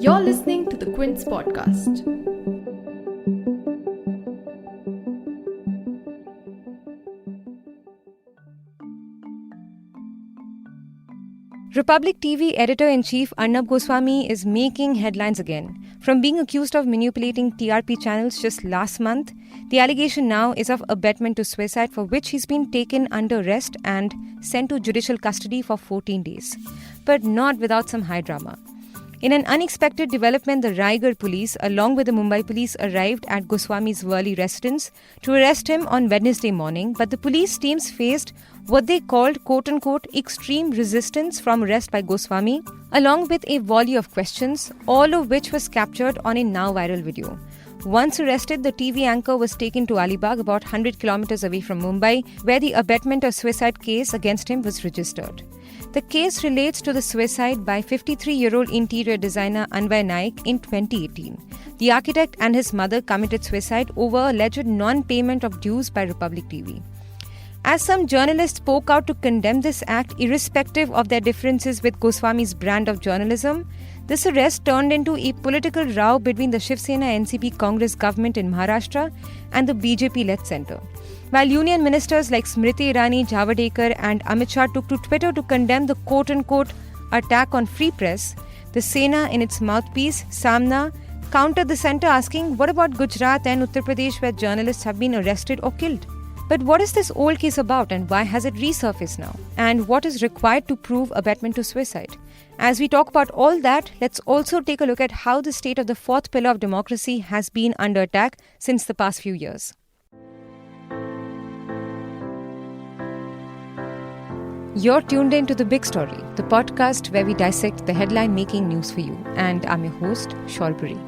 You're listening to the Quint's podcast. Republic TV Editor-in-Chief Arnab Goswami is making headlines again. From being accused of manipulating TRP channels just last month, the allegation now is of abetment to suicide, for which he's been taken under arrest and sent to judicial custody for 14 days. But not without some high drama. In an unexpected development, the Raigad police, along with the Mumbai police, arrived at Goswami's Worli residence to arrest him on Wednesday morning, but the police teams faced what they called quote-unquote extreme resistance from arrest by Goswami, along with a volley of questions, all of which was captured on a now viral video. Once arrested, the TV anchor was taken to Alibaug, about 100 kilometers away from Mumbai, where the abetment or suicide case against him was registered. The case relates to the suicide by 53-year-old interior designer Anvay Naik in 2018. The architect and his mother committed suicide over alleged non-payment of dues by Republic TV. As some journalists spoke out to condemn this act irrespective of their differences with Goswami's brand of journalism, this arrest turned into a political row between the Shiv Sena NCP Congress government in Maharashtra and the BJP-led centre. While union ministers like Smriti Irani, Javadekar and Amit Shah took to Twitter to condemn the quote-unquote attack on free press, the Sena in its mouthpiece, Samna, countered the centre asking, what about Gujarat and Uttar Pradesh where journalists have been arrested or killed? But what is this old case about and why has it resurfaced now? And what is required to prove abetment to suicide? As we talk about all that, let's also take a look at how the state of the fourth pillar of democracy has been under attack since the past few years. You're tuned in to The Big Story, the podcast where we dissect the headline-making news for you. And I'm your host, Shalpuri.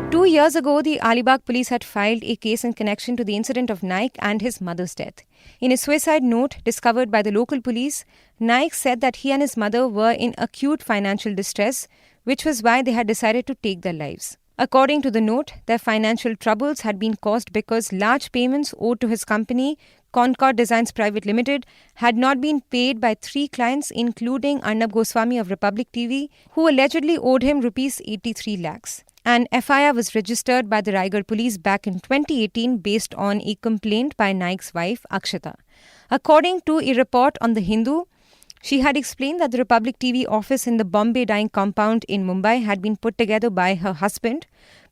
2 years ago, the Alibaug police had filed a case in connection to the incident of Naik and his mother's death. In a suicide note discovered by the local police, Naik said that he and his mother were in acute financial distress, which was why they had decided to take their lives. According to the note, their financial troubles had been caused because large payments owed to his company, Concord Designs Private Limited, had not been paid by 3 clients, including Arnab Goswami of Republic TV, who allegedly owed him Rs 83 lakhs. An FIR was registered by the Raigad police back in 2018 based on a complaint by Naik's wife, Akshata. According to a report on The Hindu, she had explained that the Republic TV office in the Bombay Dyeing compound in Mumbai had been put together by her husband,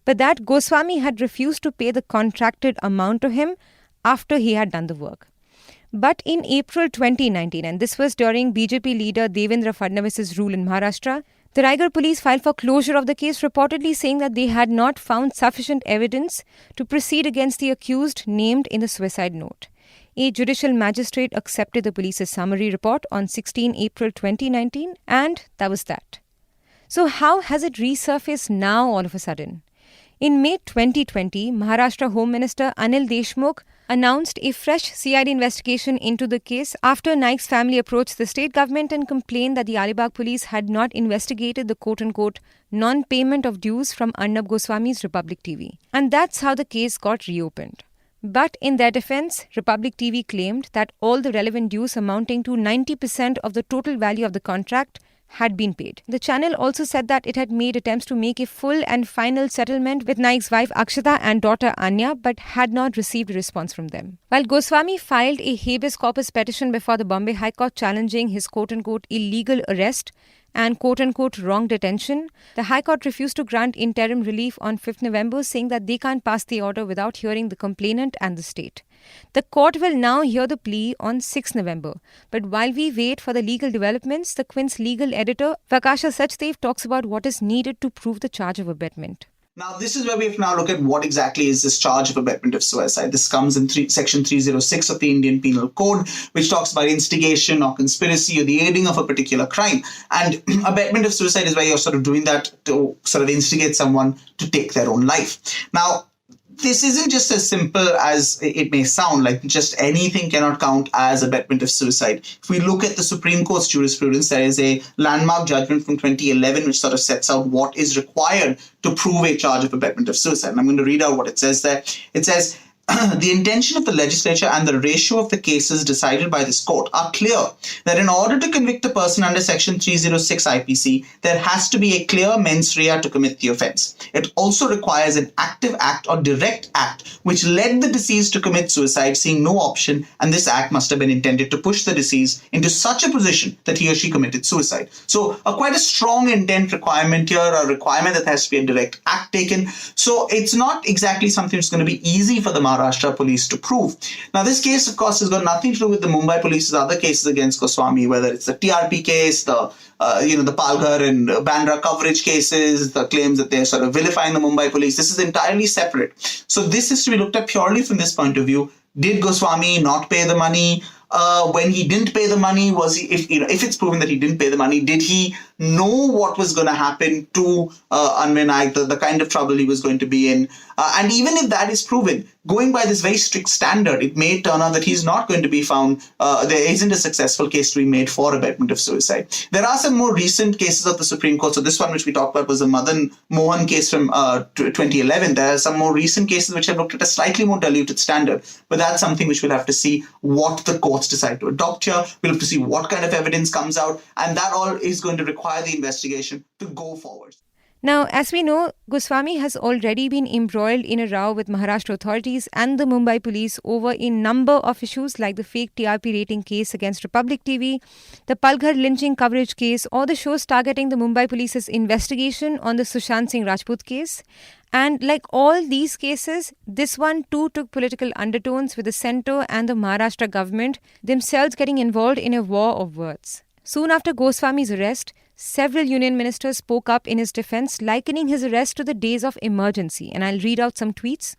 but that Goswami had refused to pay the contracted amount to him after he had done the work. But in April 2019, and this was during BJP leader Devendra Fadnavis's rule in Maharashtra, the Raigad police filed for closure of the case, reportedly saying that they had not found sufficient evidence to proceed against the accused named in the suicide note. A judicial magistrate accepted the police's summary report on 16 April 2019, and that was that. So how has it resurfaced now all of a sudden? In May 2020, Maharashtra Home Minister Anil Deshmukh announced a fresh CID investigation into the case after Naik's family approached the state government and complained that the Alibaug police had not investigated the quote-unquote non-payment of dues from Arnab Goswami's Republic TV. And that's how the case got reopened. But in their defense, Republic TV claimed that all the relevant dues amounting to 90% of the total value of the contract had been paid. The channel also said that it had made attempts to make a full and final settlement with Naik's wife Akshata and daughter Anya, but had not received a response from them. While Goswami filed a habeas corpus petition before the Bombay High Court challenging his quote-unquote illegal arrest and quote-unquote wrong detention, the High Court refused to grant interim relief on 5th November, saying that they can't pass the order without hearing the complainant and the state. The court will now hear the plea on 6th November. But while we wait for the legal developments, the Quint's legal editor, Vakasha Sachdev, talks about what is needed to prove the charge of abetment. Now, this is where we have now look at what exactly is this charge of abetment of suicide. This comes in Section 306 of the Indian Penal Code, which talks about instigation or conspiracy or the aiding of a particular crime. And abetment of suicide is where you're sort of doing that to sort of instigate someone to take their own life. Now, this isn't just as simple as it may sound, like just anything cannot count as abetment of suicide. If we look at the Supreme Court's jurisprudence, there is a landmark judgment from 2011 which sort of sets out what is required to prove a charge of abetment of suicide. And I'm going to read out what it says there. It says, the intention of the legislature and the ratio of the cases decided by this court are clear that in order to convict a person under Section 306 IPC, there has to be a clear mens rea to commit the offence. It also requires an active act or direct act which led the deceased to commit suicide, seeing no option, and this act must have been intended to push the deceased into such a position that he or she committed suicide. So quite a strong intent requirement here, a requirement that has to be a direct act taken. So it's not exactly something that's going to be easy for the Maharashtra police to prove. Now, this case, of course, has got nothing to do with the Mumbai police's other cases against Goswami, whether it's the TRP case, the Palghar and Bandra coverage cases, the claims that they're sort of vilifying the Mumbai police. This is entirely separate. So this is to be looked at purely from this point of view. Did Goswami not pay the money? When he didn't pay the money, was he? If it's proven that he didn't pay the money, did he know what was going to happen to Anvay Naik, the kind of trouble he was going to be in? And even if that is proven, going by this very strict standard, it may turn out that he's not going to be found. There isn't a successful case to be made for abetment of suicide. There are some more recent cases of the Supreme Court. So this one which we talked about was the Madan Mohan case from 2011. There are some more recent cases which have looked at a slightly more diluted standard. But that's something which we'll have to see what the courts decide to adopt here. We'll have to see what kind of evidence comes out. And that all is going to require the investigation to go forward. Now, as we know, Goswami has already been embroiled in a row with Maharashtra authorities and the Mumbai police over a number of issues like the fake TRP rating case against Republic TV, the Palghar lynching coverage case, or the shows targeting the Mumbai police's investigation on the Sushant Singh Rajput case. And like all these cases, this one too took political undertones, with the centre and the Maharashtra government themselves getting involved in a war of words. Soon after Goswami's arrest, several union ministers spoke up in his defense, likening his arrest to the days of emergency. And I'll read out some tweets.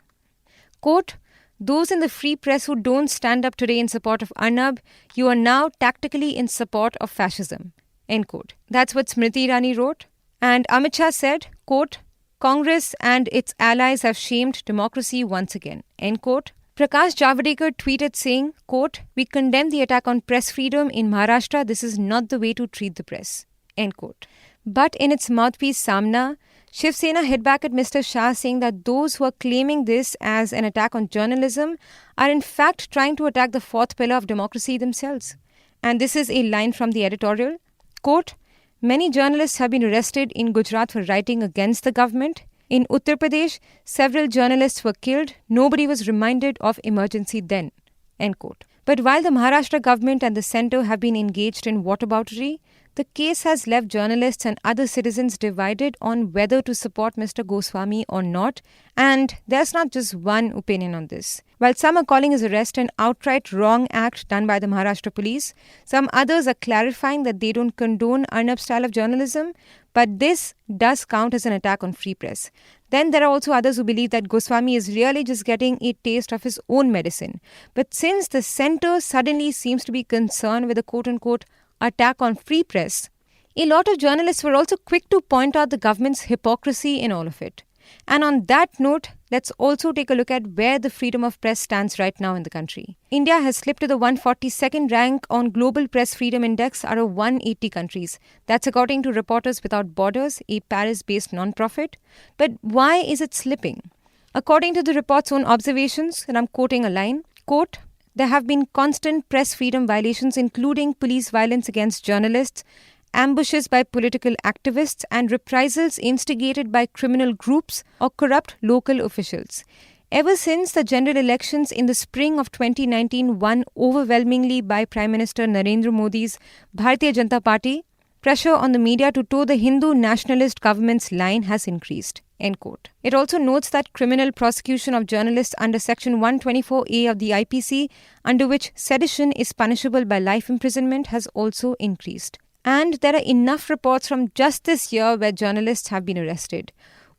Quote, "Those in the free press who don't stand up today in support of Arnab, you are now tactically in support of fascism." End quote. That's what Smriti Irani wrote. And Amit Shah said, quote, "Congress and its allies have shamed democracy once again." End quote. Prakash Javadekar tweeted saying, quote, "We condemn the attack on press freedom in Maharashtra. This is not the way to treat the press." End quote. But in its mouthpiece Samna, Shiv Sena hit back at Mr. Shah, saying that those who are claiming this as an attack on journalism are in fact trying to attack the fourth pillar of democracy themselves. And this is a line from the editorial. Quote, "Many journalists have been arrested in Gujarat for writing against the government. In Uttar Pradesh, several journalists were killed. Nobody was reminded of emergency then." End quote. But while the Maharashtra government and the centre have been engaged in whataboutery, the case has left journalists and other citizens divided on whether to support Mr. Goswami or not, and there's not just one opinion on this. While some are calling his arrest an outright wrong act done by the Maharashtra police, some others are clarifying that they don't condone Arnab's style of journalism, but this does count as an attack on free press. Then there are also others who believe that Goswami is really just getting a taste of his own medicine. But since the centre suddenly seems to be concerned with a quote-unquote attack on free press, a lot of journalists were also quick to point out the government's hypocrisy in all of it. And on that note, let's also take a look at where the freedom of press stands right now in the country. India has slipped to the 142nd rank on Global Press Freedom Index out of 180 countries. That's according to Reporters Without Borders, a Paris-based non-profit. But why is it slipping? According to the report's own observations, and I'm quoting a line, quote, "There have been constant press freedom violations, including police violence against journalists, ambushes by political activists, and reprisals instigated by criminal groups or corrupt local officials. Ever since the general elections in the spring of 2019 won overwhelmingly by Prime Minister Narendra Modi's Bharatiya Janata Party, pressure on the media to toe the Hindu nationalist government's line has increased." End quote. It also notes that criminal prosecution of journalists under Section 124A of the IPC, under which sedition is punishable by life imprisonment, has also increased. And there are enough reports from just this year where journalists have been arrested.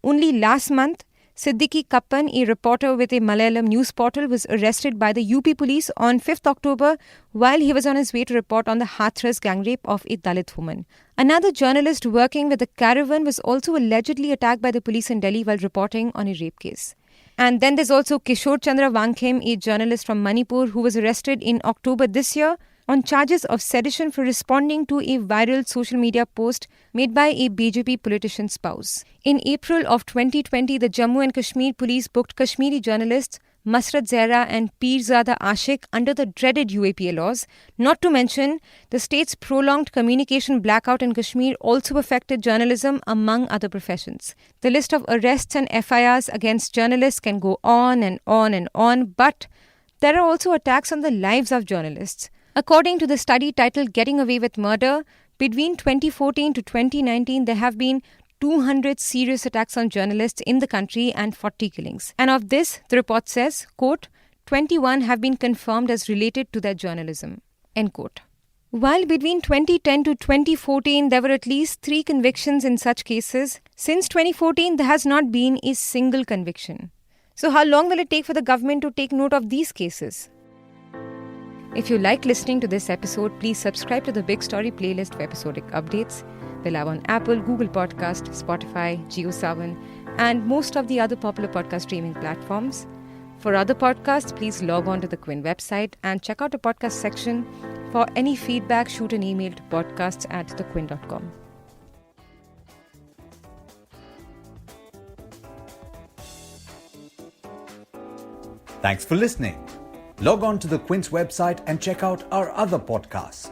Only last month, Siddiqui Kappan, a reporter with a Malayalam news portal, was arrested by the UP police on 5th October while he was on his way to report on the Hathras gang rape of a Dalit woman. Another journalist working with the Caravan was also allegedly attacked by the police in Delhi while reporting on a rape case. And then there's also Kishore Chandra Wangkhem, a journalist from Manipur who was arrested in October this year on charges of sedition for responding to a viral social media post made by a BJP politician's spouse. In April of 2020, the Jammu and Kashmir police booked Kashmiri journalists Masrat Zehra and Pirzada Ashik under the dreaded UAPA laws. Not to mention, the state's prolonged communication blackout in Kashmir also affected journalism among other professions. The list of arrests and FIRs against journalists can go on and on and on, but there are also attacks on the lives of journalists. According to the study titled Getting Away with Murder, between 2014 to 2019, there have been 200 serious attacks on journalists in the country and 40 killings. And of this, the report says, quote, 21 have been confirmed as related to their journalism, end quote. While between 2010 to 2014, there were at least 3 convictions in such cases, since 2014, there has not been a single conviction. So how long will it take for the government to take note of these cases? If you like listening to this episode, please subscribe to the Big Story playlist for episodic updates. We're live on Apple, Google Podcast, Spotify, JioSaavn, and most of the other popular podcast streaming platforms. For other podcasts, please log on to the Quint website and check out the podcast section. For any feedback, shoot an email to podcasts@thequint.com. Thanks for listening. Log on to the Quint's website and check out our other podcasts.